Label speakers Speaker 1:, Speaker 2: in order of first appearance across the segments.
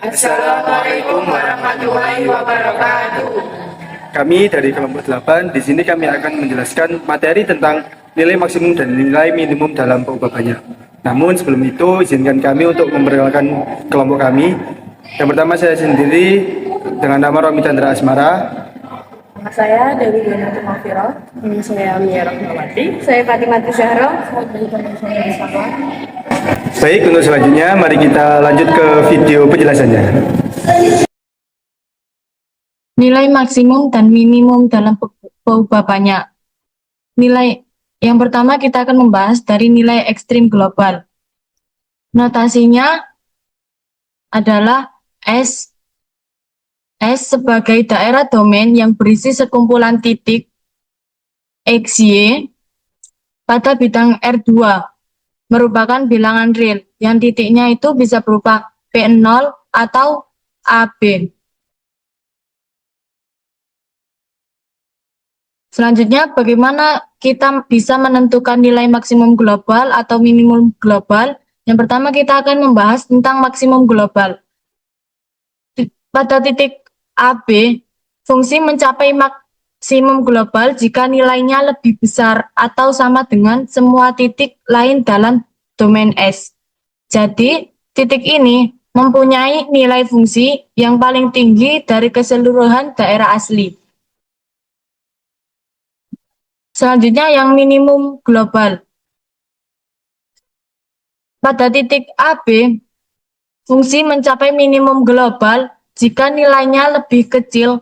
Speaker 1: Assalamualaikum warahmatullahi wabarakatuh.
Speaker 2: Kami dari kelompok 8, di sini kami akan menjelaskan materi tentang nilai maksimum dan nilai minimum dalam pengubahannya. Namun sebelum itu, izinkan kami untuk memperkenalkan kelompok kami. Yang pertama saya sendiri dengan nama Romi Chandra Asmara.
Speaker 3: Nama saya Dewi Diana Mafiro. Ini saya Mia Rahmawati. Saya Fatimah Zahra. Saya dari saya bersama.
Speaker 2: Baik, untuk selanjutnya mari kita lanjut ke video penjelasannya.
Speaker 4: Nilai maksimum dan minimum dalam pengubahannya. Nilai yang pertama kita akan membahas dari nilai ekstrim global. Notasinya adalah S sebagai daerah domain yang berisi sekumpulan titik XY pada bidang R2 merupakan bilangan real yang titiknya itu bisa berupa P0 atau AB. Selanjutnya, bagaimana kita bisa menentukan nilai maksimum global atau minimum global? Yang pertama, kita akan membahas tentang maksimum global. Pada titik AB, fungsi mencapai maksimum global jika nilainya lebih besar atau sama dengan semua titik lain dalam domain S. Jadi, titik ini mempunyai nilai fungsi yang paling tinggi dari keseluruhan daerah asli. Selanjutnya yang minimum global. Pada titik AB, fungsi mencapai minimum global jika nilainya lebih kecil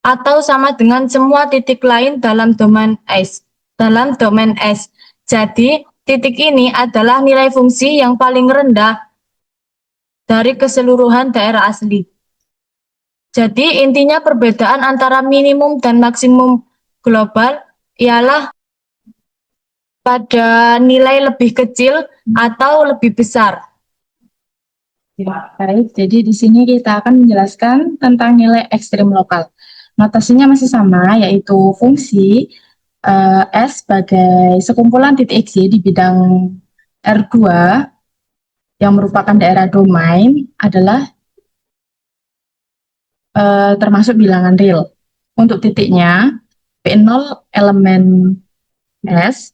Speaker 4: atau sama dengan semua titik lain dalam domain S. Jadi, titik ini adalah nilai fungsi yang paling rendah dari keseluruhan daerah asli. Jadi, intinya perbedaan antara minimum dan maksimum global ialah pada nilai lebih kecil atau lebih besar.
Speaker 3: Ya, baik. Jadi di sini kita akan menjelaskan tentang nilai ekstrim lokal. Notasinya masih sama, yaitu fungsi S sebagai sekumpulan titik XY di bidang R2 yang merupakan daerah domain adalah termasuk bilangan real. Untuk titiknya, P0 elemen S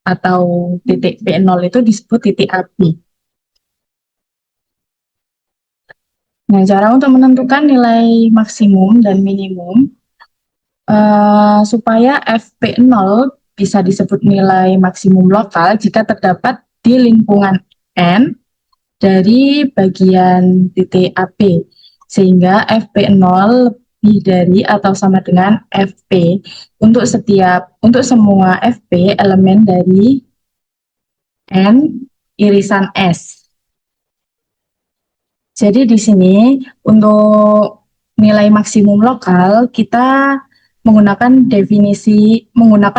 Speaker 3: atau titik P0 itu disebut titik AB. Nah, cara untuk menentukan nilai maksimum dan minimum supaya FP0 bisa disebut nilai maksimum lokal jika terdapat di lingkungan N dari bagian titik AB, sehingga FP0 lebih dari atau sama dengan FP untuk semua FP elemen dari N irisan S. Jadi di sini untuk nilai maksimum lokal kita menggunakan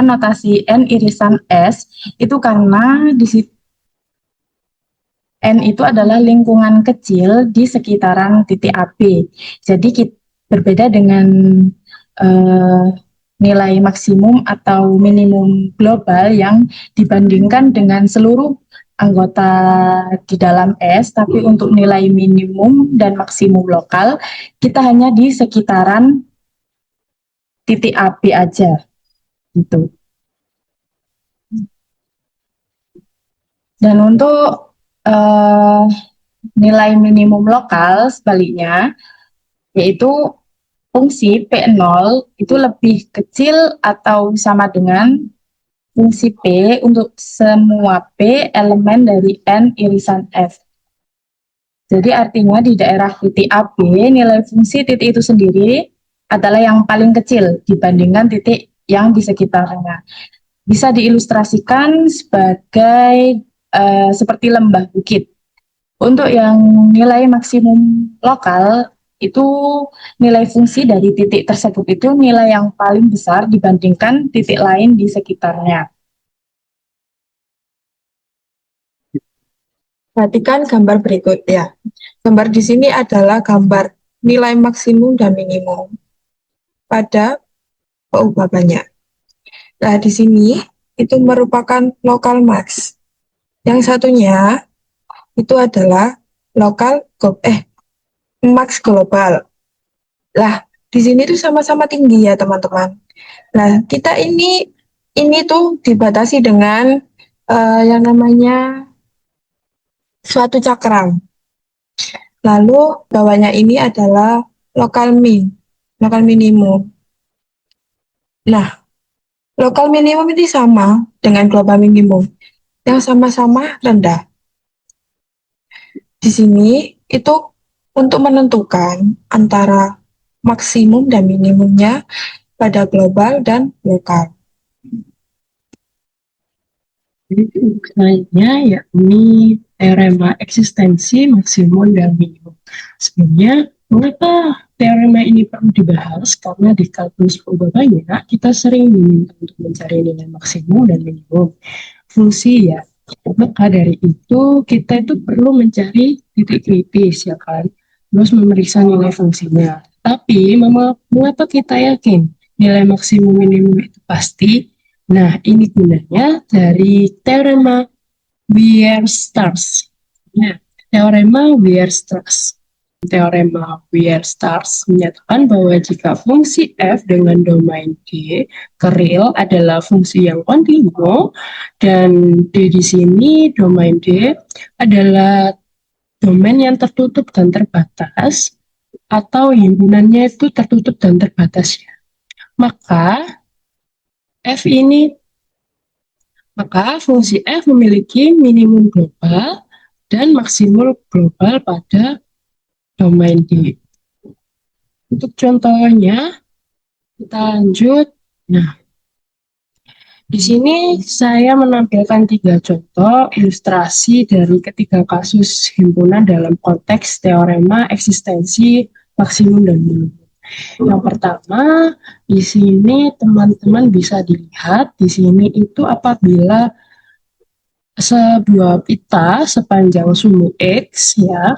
Speaker 3: notasi N irisan S itu karena di situ N itu adalah lingkungan kecil di sekitaran titik AB. Jadi berbeda dengan nilai maksimum atau minimum global yang dibandingkan dengan seluruh anggota di dalam S, tapi untuk nilai minimum dan maksimum lokal kita hanya di sekitaran titik AB aja gitu. Dan untuk nilai minimum lokal sebaliknya, yaitu fungsi P0 itu lebih kecil atau sama dengan fungsi P untuk semua P elemen dari N irisan F. Jadi artinya di daerah titik AB, nilai fungsi titik itu sendiri adalah yang paling kecil dibandingkan titik yang di sekitarnya. Bisa diilustrasikan sebagai seperti lembah bukit. Untuk yang nilai maksimum lokal, itu nilai fungsi dari titik tersebut itu nilai yang paling besar dibandingkan titik lain di sekitarnya.
Speaker 1: Perhatikan gambar berikut ya. Gambar di sini adalah gambar nilai maksimum dan minimum pada pengubahannya. Nah, di sini itu merupakan local max. Yang satunya itu adalah maks global. Lah, di sini tuh sama-sama tinggi ya teman-teman. Nah, kita ini tuh dibatasi dengan yang namanya suatu cakram. Lalu bawahnya ini adalah lokal minimum. Nah, lokal minimum ini sama dengan global minimum yang sama-sama rendah. Di sini itu untuk menentukan antara maksimum dan minimumnya pada global dan lokal.
Speaker 5: Selanjutnya yakni teorema eksistensi maksimum dan minimum. Sebenarnya mengapa teorema ini perlu dibahas? Karena di kalkulus perubahannya kita sering diminta untuk mencari nilai maksimum dan minimum fungsi ya. Maka dari itu kita itu perlu mencari titik kritis ya kan, terus memeriksa nilai fungsinya. Tapi mengapa kita yakin nilai maksimum minimum itu pasti? Nah, ini gunanya dari teorema Weierstrass. Nah, teorema Weierstrass. Teorema Weierstrass menyatakan bahwa jika fungsi f dengan domain D keril adalah fungsi yang kontinu dan D di sini domain D adalah domain yang tertutup dan terbatas atau himpunannya itu tertutup dan terbatas ya. Maka fungsi f memiliki minimum global dan maksimum global pada domain D. Untuk contohnya, kita lanjut. Nah, di sini saya menampilkan 3 contoh ilustrasi dari ketiga kasus himpunan dalam konteks teorema eksistensi maksimum dan minimum. Yang pertama, di sini teman-teman bisa dilihat, di sini itu apabila sebuah pita sepanjang sumbu X ya,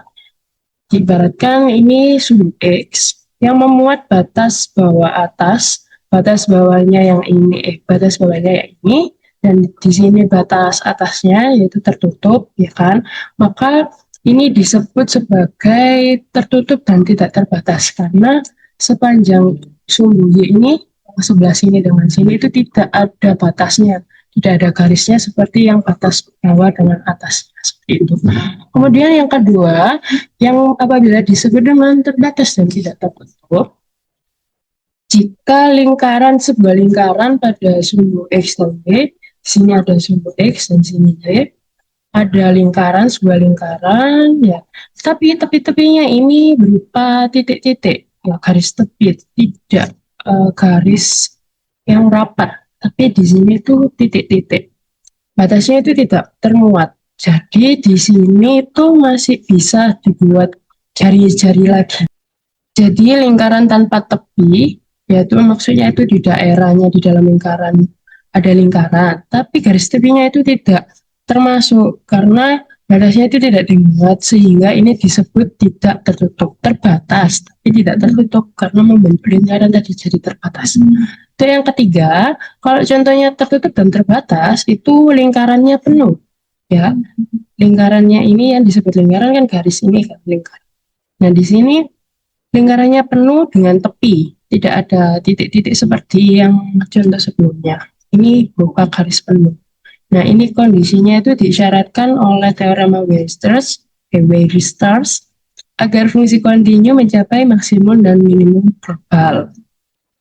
Speaker 5: diibaratkan ini sumbu X yang memuat batas bawah atas, batas bawahnya yang ini, batas bawahnya yang ini, dan di sini batas atasnya yaitu tertutup, ya kan? Maka ini disebut sebagai tertutup dan tidak terbatas karena sepanjang sumbu Y ini sebelah sini dengan sini itu tidak ada batasnya, tidak ada garisnya seperti yang batas bawah dengan atasnya seperti itu. Kemudian yang kedua, yang apabila disebut dengan terbatas dan tidak tertutup, jika sebuah lingkaran pada sumbu X dan Y, sini ada sumbu X dan sini Y, ada sebuah lingkaran ya, tapi tepi-tepinya ini berupa titik-titik. Ya, garis tepi, tidak garis yang rapat, tapi di sini tuh titik-titik. Batasnya itu tidak termuat. Jadi di sini itu masih bisa dibuat jari-jari lagi. Jadi lingkaran tanpa tepi, yaitu maksudnya itu di daerahnya, di dalam lingkaran ada lingkaran, tapi garis tepinya itu tidak termasuk karena batasnya itu tidak dimuat, sehingga ini disebut tidak tertutup, terbatas, tapi tidak tertutup karena membentuk lingkaran tadi jadi terbatas. Itu yang ketiga, kalau contohnya tertutup dan terbatas, itu lingkarannya penuh. Ya, lingkarannya ini yang disebut lingkaran kan garis ini kan lingkaran. Nah, di sini lingkarannya penuh dengan tepi, tidak ada titik-titik seperti yang contoh sebelumnya. Ini berupa garis penuh. Nah, ini kondisinya itu disyaratkan oleh teorema Weierstrass agar fungsi kontinu mencapai maksimum dan minimum global.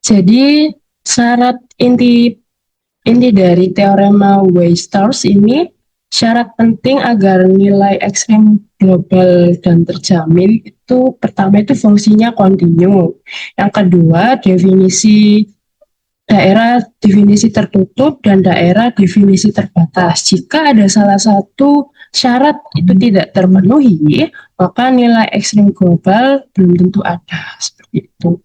Speaker 5: Jadi, syarat inti dari teorema Weierstrass ini, syarat penting agar nilai ekstrem global dan terjamin itu pertama itu fungsinya kontinu. Yang kedua, daerah definisi tertutup dan daerah definisi terbatas. Jika ada salah satu syarat itu tidak terpenuhi, maka nilai ekstrem global belum tentu ada. Seperti itu.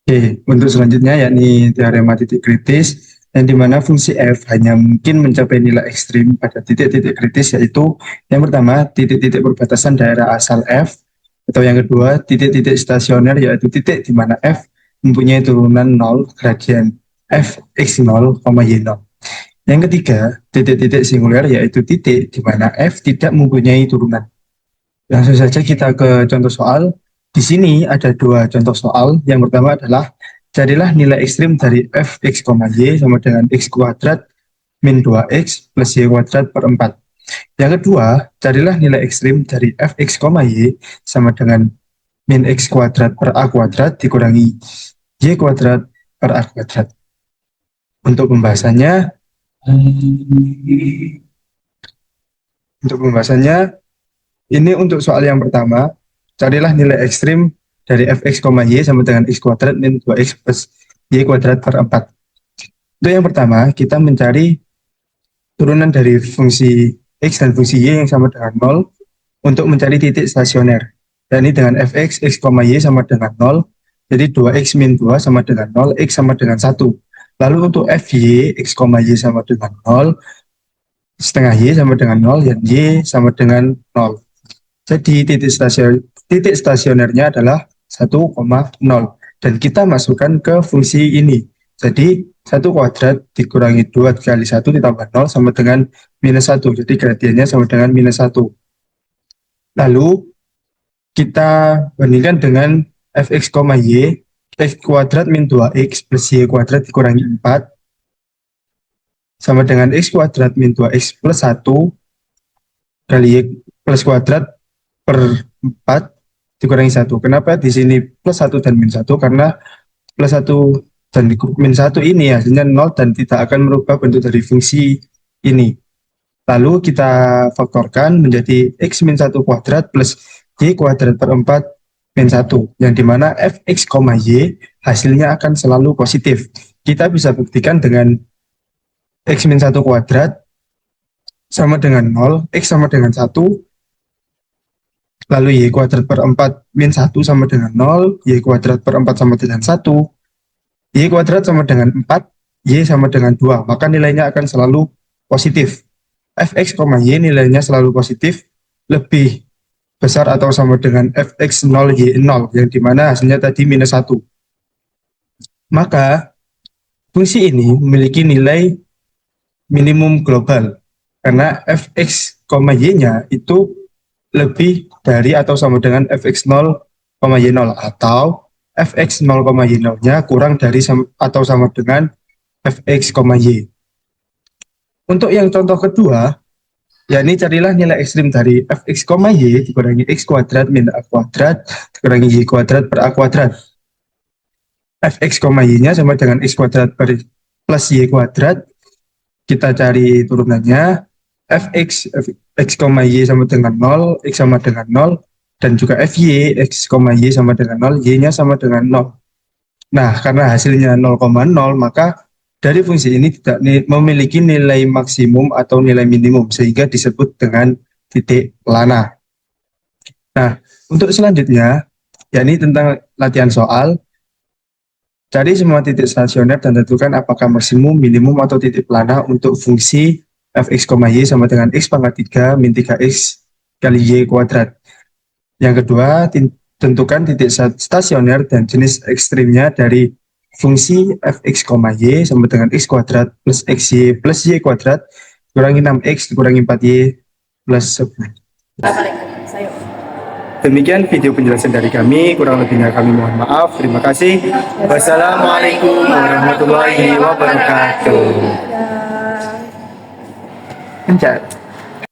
Speaker 2: Oke, untuk selanjutnya yakni teorema titik kritis, yang dimana fungsi f hanya mungkin mencapai nilai ekstrim pada titik-titik kritis, yaitu yang pertama titik-titik perbatasan daerah asal f, atau yang kedua titik-titik stasioner, yaitu titik di mana f mempunyai turunan 0 gradien f x0, y0. Yang ketiga, titik-titik singular, yaitu titik di mana f tidak mempunyai turunan. Langsung saja kita ke contoh soal. Di sini ada dua contoh soal. Yang pertama adalah carilah nilai ekstrim dari fx, y sama dengan x kuadrat min 2x plus y kuadrat per 4. Yang kedua, carilah nilai ekstrim dari fx, y sama dengan min x kuadrat per a kuadrat dikurangi y kuadrat per a kuadrat. Untuk pembahasannya, ini untuk soal yang pertama, carilah nilai ekstrim dari fx, y sama dengan x kuadrat min 2x plus y kuadrat per 4. Untuk yang pertama, kita mencari turunan dari fungsi x dan fungsi y yang sama dengan 0 untuk mencari titik stasioner. Dan ini dengan fx, x, y sama dengan 0, jadi 2x min 2 sama dengan 0, x sama dengan 1. Lalu untuk fy, x, y sama dengan 0, setengah y sama dengan 0, dan y sama dengan 0. Jadi titik stasionernya adalah 1,0. Dan kita masukkan ke fungsi ini. Jadi 1 kuadrat dikurangi 2 kali 1 ditambah 0 sama dengan minus 1. Jadi gradiennya sama dengan minus 1. Lalu kita bandingkan dengan fx, y, x kuadrat min 2x plus y kuadrat dikurangi 4 sama dengan x kuadrat min 2x plus 1 kali y plus kuadrat per 4 dikurangi 1. Kenapa di sini plus 1 dan min 1? Karena plus 1 dan min 1 ini hasilnya 0 dan tidak akan merubah bentuk dari fungsi ini. Lalu kita faktorkan menjadi x min 1 kuadrat plus y kuadrat per 4 min 1, yang dimana fx, y hasilnya akan selalu positif. Kita bisa buktikan dengan x min 1 kuadrat sama dengan 0, x sama dengan 1, lalu y kuadrat per 4 min 1 sama dengan 0, y kuadrat per 4 sama dengan 1, y kuadrat sama dengan 4, y sama dengan 2, maka nilainya akan selalu positif. Fx, y nilainya selalu positif, lebih besar atau sama dengan fx 0, y 0, yang dimana hasilnya tadi minus 1. Maka fungsi ini memiliki nilai minimum global, karena fx, y-nya itu lebih dari atau sama dengan fx 0, y 0, atau fx 0, y 0-nya kurang dari atau sama dengan fx, y. Untuk yang contoh kedua, yakni carilah nilai ekstrim dari fx, y dikurangi x kuadrat min a kuadrat dikurangi y kuadrat per a kuadrat. Fx, y-nya sama dengan x kuadrat plus y kuadrat. Kita cari turunannya. Fx, x, y sama dengan 0, x sama dengan 0, dan juga fy, x, y sama dengan 0, y-nya sama dengan 0. Nah, karena hasilnya 0,0, maka dari fungsi ini tidak memiliki nilai maksimum atau nilai minimum, sehingga disebut dengan titik pelana. Nah, untuk selanjutnya, yakni tentang latihan soal, cari semua titik stasioner dan tentukan apakah maksimum, minimum, atau titik pelana untuk fungsi fx, y sama dengan x pangkat 3 min 3x kali y kuadrat. Yang kedua, tentukan titik stasioner dan jenis ekstrimnya dari fungsi fx, y sama dengan x kuadrat plus xy plus y kuadrat kurangi 6x dikurangi 4y plus 10. Demikian video penjelasan dari kami, kurang lebihnya kami mohon maaf. Terima kasih. Wassalamualaikum warahmatullahi wabarakatuh. Pencet.